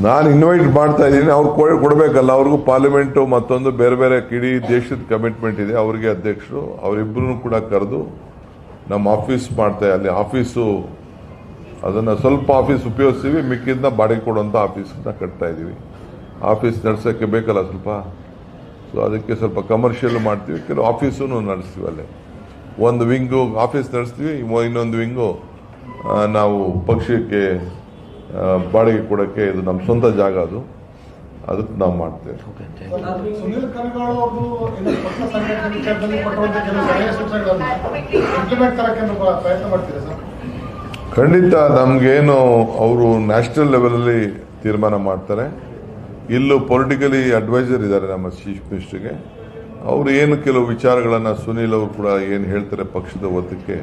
ನಾನು ಇನ್ವೈಟ್ ಮಾಡ್ತಾ ಇದ್ದೀನಿ. ಅವ್ರು ಕೊಡಬೇಕಲ್ಲ, ಅವ್ರಿಗೂ ಪಾರ್ಲಿಮೆಂಟು ಮತ್ತೊಂದು ಬೇರೆ ಬೇರೆ ಇಡೀ ದೇಶದ ಕಮಿಟ್ಮೆಂಟ್ ಇದೆ. ಅವರಿಗೆ ಅಧ್ಯಕ್ಷರು ಅವರಿಬ್ಬರೂ ಕೂಡ ಕರೆದು ನಮ್ಮ ಆಫೀಸ್ ಮಾಡ್ತಾ ಅಲ್ಲಿ ಆಫೀಸು ಅದನ್ನು ಸ್ವಲ್ಪ ಆಫೀಸ್ ಉಪಯೋಗಿಸ್ತೀವಿ, ಮಿಕ್ಕಿದ್ನ ಬಾಡಿಗೆ ಕೊಡುವಂಥ ಆಫೀಸನ್ನ ಕಟ್ತಾ ಇದ್ದೀವಿ. ಆಫೀಸ್ ನಡೆಸೋಕ್ಕೆ ಬೇಕಲ್ಲ ಸ್ವಲ್ಪ, ಸೊ ಅದಕ್ಕೆ ಸ್ವಲ್ಪ ಕಮರ್ಷಿಯಲ್ ಮಾಡ್ತೀವಿ, ಕೆಲವು ಆಫೀಸು ನಡೆಸ್ತೀವಿ. ಅಲ್ಲೇ ಒಂದು ವಿಂಗು ಆಫೀಸ್ ನಡೆಸ್ತೀವಿ, ಇನ್ನೊಂದು ವಿಂಗು ನಾವು ಪಕ್ಷಕ್ಕೆ ಬಾಡಿಗೆ ಕೊಡೋಕ್ಕೆ, ಇದು ನಮ್ಮ ಸ್ವಂತ ಜಾಗ, ಅದಕ್ಕೆ ನಾವು ಮಾಡ್ತೇವೆ. ಸುನೀಲ್ ಕನಗಾಳ್ ಅವರು ಪಕ್ಷ ಸಂಘಟನೆ ವಿಚಾರದಲ್ಲಿ ಕೊಟ್ಟಂತ ಕೆಲವು ಸಲಹೆ ಸೂಚನೆಗಳನ್ನು ಇಂಪ್ಲಿಮೆಂಟ್ ತರಕ್ಕೆ ಪ್ರಯತ್ನ ಮಾಡ್ತೀರಾ ಸರ್? ಖಂಡಿತ. ನಮಗೇನು ಅವರು ನ್ಯಾಷನಲ್ ಲೆವೆಲಲ್ಲಿ ತೀರ್ಮಾನ ಮಾಡ್ತಾರೆ. ಇಲ್ಲೂ ಪೊಲಿಟಿಕಲಿ ಅಡ್ವೈಸರ್ ಇದ್ದಾರೆ ನಮ್ಮ ಚೀಫ್ ಮಿನಿಸ್ಟರ್ಗೆ. ಅವರು ಏನು ಕೆಲವು ವಿಚಾರಗಳನ್ನು ಸುನೀಲ್ ಅವರು ಕೂಡ ಏನು ಹೇಳ್ತಾರೆ ಪಕ್ಷದ ಒತ್ತಕ್ಕೆ,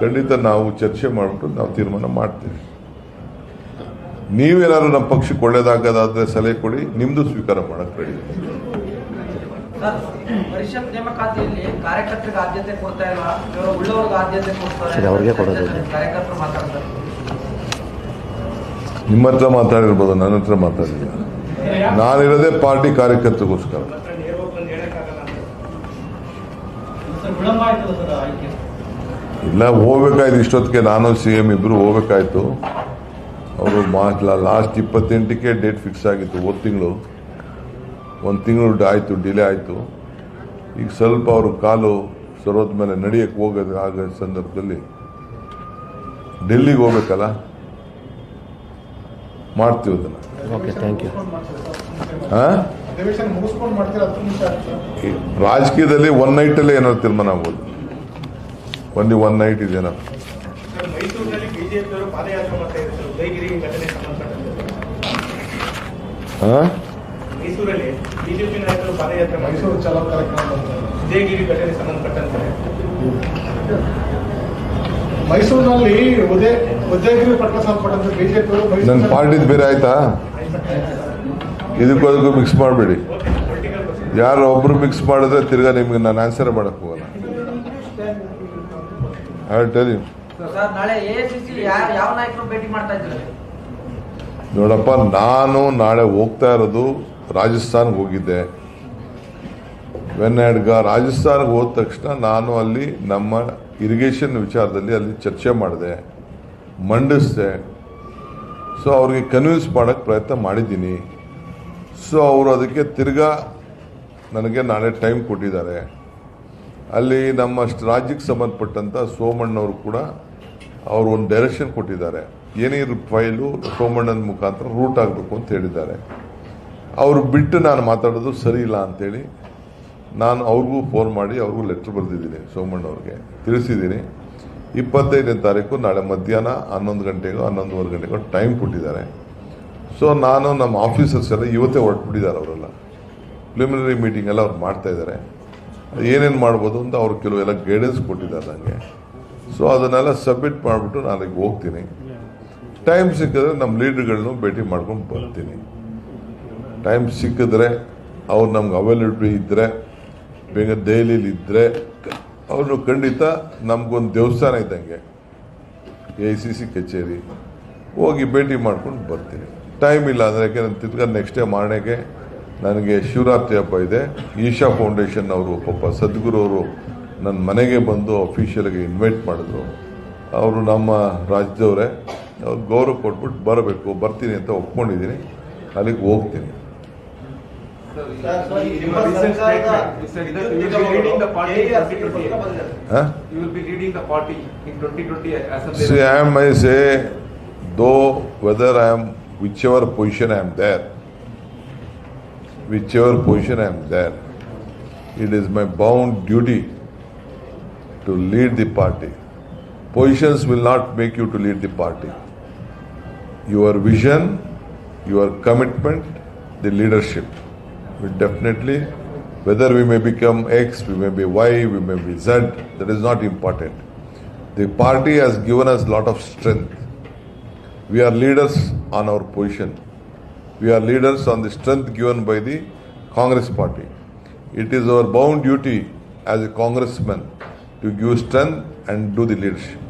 ಖಂಡಿತ ನಾವು ಚರ್ಚೆ ಮಾಡಿಬಿಟ್ಟು ನಾವು ತೀರ್ಮಾನ ಮಾಡ್ತೀವಿ. ನೀವೇನಾದ್ರು ನಮ್ಮ ಪಕ್ಷಕ್ಕೆ ಒಳ್ಳೇದಾಗದಾದ್ರೆ ಸಲಹೆ ಕೊಡಿ, ನಿಮ್ದು ಸ್ವೀಕಾರ ಮಾಡಕ್ ರೆಡಿ. ಪರಿಷತ್ ನೇಮಕಾತಿಯಲ್ಲಿ ಕಾರ್ಯಕರ್ತರಿಗೆ ಆದ್ಯತೆ ಕೊಡ್ತಾ ಇಲ್ಲ, ಉಳ್ಳವರಿಗೆ ಆದ್ಯತೆ ಕೊಡ್ತಾರೆ, ಕಾರ್ಯಕರ್ತರು ಮಾತಾಡ್ತಾರೆ. ನಿಮ್ಮ ಹತ್ರ ಮಾತಾಡಿರ್ಬೋದು, ನನ್ನ ಹತ್ರ ಮಾತಾಡಿಲ್ಲ. ನಾನಿರೋದೇ ಪಾರ್ಟಿ ಕಾರ್ಯಕರ್ತರಿಗೋಸ್ಕರ. ಇಲ್ಲ, ಹೋಗ್ಬೇಕಾಯ್ತು ಇಷ್ಟೊತ್ತಿಗೆ. ನಾನು CM ಇಬ್ರು ಹೋಗ್ಬೇಕಾಯ್ತು. ಅವರು ಲಾಸ್ಟ್ 28ಕ್ಕೆ ಡೇಟ್ ಫಿಕ್ಸ್ ಆಗಿತ್ತು. ಹೋದ ತಿಂಗಳು 1 ತಿಂಗಳು ಆಯಿತು, ಡಿಲೇ ಆಯಿತು. ಈಗ ಸ್ವಲ್ಪ ಅವರು ಕಾಲು ಸರೋದ ಮೇಲೆ ನಡೆಯಕ್ಕೆ ಹೋಗೋದು ಆಗೋ ಸಂದರ್ಭದಲ್ಲಿ ಡೆಲ್ಲಿಗೆ ಹೋಗ್ಬೇಕಲ್ಲ, ಮಾಡ್ತೀವಿ ಅದನ್ನು. ರಾಜಕೀಯದಲ್ಲಿ 1 ನೈಟಲ್ಲೇ ಏನಾದ್ರು ತೀರ್ಮಾನ ಆಗ್ಬೋದು. ಒಂದು 1 ನೈಟ್ ಇದೇನೋ. ಮೈಸೂರಿನಲ್ಲಿ ಬಿಜೆಪಿಯವರು ಪಾದಯಾತ್ರೆ ಮಾಡ್ತಾ ಇದ್ದಾರೆ ಉದಯಗಿರಿ ಘಟನೆ ಸಂಬಂಧಪಟ್ಟಂತೆ. ಮೈಸೂರಲ್ಲಿ ಬಿಜೆಪಿ ನಾಯಕರು ಪಾದಯಾತ್ರೆ ಮೈಸೂರು ಚಲೋ ಕಾರ್ಯಕ್ರಮ ಉದಯಗಿರಿ ಘಟನೆ ಸಂಬಂಧಪಟ್ಟಂತೆ. ಮೈಸೂರಿನಲ್ಲಿ ಉದಯಗಿರಿ ಪಟ್ಟಣ ಸಂಬಂಧಪಟ್ಟಂತೆ ಬಿಜೆಪಿಯವರು ನನ್ನ ಪಾರ್ಟಿದ್ ಬೇರೆ ಆಯ್ತಾ? ಇದಕ್ಕೂ ಮಿಕ್ಸ್ ಮಾಡಬೇಡಿ. ಯಾರು ಒಬ್ರು ಮಿಕ್ಸ್ ಮಾಡಿದ್ರೆ ತಿರ್ಗಾ ನಿಮ್ಗೆ ನಾನು ಆನ್ಸರ್ ಮಾಡಕ್ ಹೋಗಲ್ಲ. ನೋಡಪ್ಪ, ನಾನು ನಾಳೆ ಹೋಗ್ತಾ ಇರೋದು ರಾಜಸ್ಥಾನ್ಗೆ ಹೋಗಿದ್ದೆ. ರಾಜಸ್ಥಾನ್ಗೆ ಹೋದ ತಕ್ಷಣ ನಾನು ಅಲ್ಲಿ ನಮ್ಮ ಇರಿಗೇಷನ್ ವಿಚಾರದಲ್ಲಿ ಅಲ್ಲಿ ಚರ್ಚೆ ಮಾಡಿದೆ, ಮಂಡಿಸಿದೆ. ಸೊ ಅವ್ರಿಗೆ ಕನ್ವಿನ್ಸ್ ಮಾಡೋಕ್ಕೆ ಪ್ರಯತ್ನ ಮಾಡಿದ್ದೀನಿ. ಸೊ ಅವರು ಅದಕ್ಕೆ ತಿರ್ಗಾ ನನಗೆ ನಾಳೆ ಟೈಮ್ ಕೊಟ್ಟಿದ್ದಾರೆ. ಅಲ್ಲಿ ನಮ್ಮ ರಾಜ್ಯಕ್ಕೆ ಸಂಬಂಧಪಟ್ಟಂಥ ಸೋಮಣ್ಣವರು ಕೂಡ ಅವರು ಒಂದು ಡೈರೆಕ್ಷನ್ ಕೊಟ್ಟಿದ್ದಾರೆ. ಏನೇ ಫೈಲು ಸೋಮಣ್ಣನ ಮುಖಾಂತರ ರೂಟ್ ಆಗಬೇಕು ಅಂತ ಹೇಳಿದ್ದಾರೆ. ಅವರು ಬಿಟ್ಟು ನಾನು ಮಾತಾಡೋದು ಸರಿ ಇಲ್ಲ ಅಂತೇಳಿ ನಾನು ಅವ್ರಿಗೂ ಫೋನ್ ಮಾಡಿ ಅವ್ರಿಗೂ ಲೆಟ್ರ್ ಬರೆದಿದ್ದೀನಿ, ಸೋಮಣ್ಣವ್ರಿಗೆ ತಿಳಿಸಿದ್ದೀನಿ. 25ನೇ ತಾರೀಕು ನಾಳೆ ಮಧ್ಯಾಹ್ನ 11 ಗಂಟೆಗೋ 11:15 ಗಂಟೆಗೋ ಟೈಮ್ ಕೊಟ್ಟಿದ್ದಾರೆ. ಸೊ ನಾನು ನಮ್ಮ ಆಫೀಸರ್ಸ್ ಎಲ್ಲ ಇವತ್ತೇ ಹೊರಟ್ಬಿಟ್ಟಿದ್ದಾರೆ. ಅವರೆಲ್ಲ ಪ್ರಿಲಿಮಿನರಿ ಮೀಟಿಂಗ್ ಎಲ್ಲ ಅವ್ರು ಮಾಡ್ತಾ ಇದ್ದಾರೆ. ಏನೇನು ಮಾಡ್ಬೋದು ಅಂತ ಅವ್ರು ಕೆಲವೆಲ್ಲ ಗೈಡೆನ್ಸ್ ಕೊಟ್ಟಿದ್ದಾರೆ ನನಗೆ. ಸೊ ಅದನ್ನೆಲ್ಲ ಸಬ್ಮಿಟ್ ಮಾಡಿಬಿಟ್ಟು ನಾಳೆಗೆ ಹೋಗ್ತೀನಿ. ಟೈಮ್ ಸಿಕ್ಕಿದ್ರೆ ನಮ್ಮ ಲೀಡರ್ಗಳನ್ನು ಭೇಟಿ ಮಾಡ್ಕೊಂಡು ಬರ್ತೀನಿ. ಟೈಮ್ ಸಿಕ್ಕಿದ್ರೆ ಅವ್ರು ನಮ್ಗೆ ಅವೈಲಬಿಲಿಟಿ ಇದ್ದರೆ, ಬೇಗ ದೆಹಲಿಲಿ ಇದ್ದರೆ ಅವ್ರನ್ನು ಖಂಡಿತ ನಮಗೊಂದು ದೇವಸ್ಥಾನ ಇದ್ದಂಗೆ AICC ಕಚೇರಿ ಹೋಗಿ ಭೇಟಿ ಮಾಡ್ಕೊಂಡು ಬರ್ತೀನಿ. ಟೈಮ್ ಇಲ್ಲ ಅಂದರೆ, ಯಾಕೆಂದ್ರೆ ತಿರ್ಗಾ ನೆಕ್ಸ್ಟ್ ಡೇ ಮಾರ್ನೆಗೆ ನನಗೆ ಶಿವರಾತ್ರಿ ಹಬ್ಬ ಇದೆ. ಈಶಾ ಫೌಂಡೇಶನ್ ಅವರು ಪಾಪ ಸದ್ಗುರು ಅವರು ನನ್ನ ಮನೆಗೆ ಬಂದು ಅಫಿಷಿಯಲ್ಗೆ ಇನ್ವೈಟ್ ಮಾಡಿದ್ರು. ಅವರು ನಮ್ಮ ರಾಜ್ಯದವರೇ, ಅವ್ರು ಗೌರವ ಕೊಟ್ಬಿಟ್ಟು ಬರಬೇಕು, ಬರ್ತೀನಿ ಅಂತ ಒಪ್ಕೊಂಡಿದ್ದೀನಿ. ಅಲ್ಲಿಗೆ ಹೋಗ್ತೀನಿ. See, I say, though whether I am whichever position I am there, it is my bound duty to lead the party. Positions will not make you to lead the party. Your vision, your commitment, the leadership will definitely, whether we may become X, we may be Y, we may be Z, that is not important. The party has given us a lot of strength. We are leaders on our position. We are leaders on the strength given by the Congress party. It is our bound duty as a congressman to give strength and do the leadership.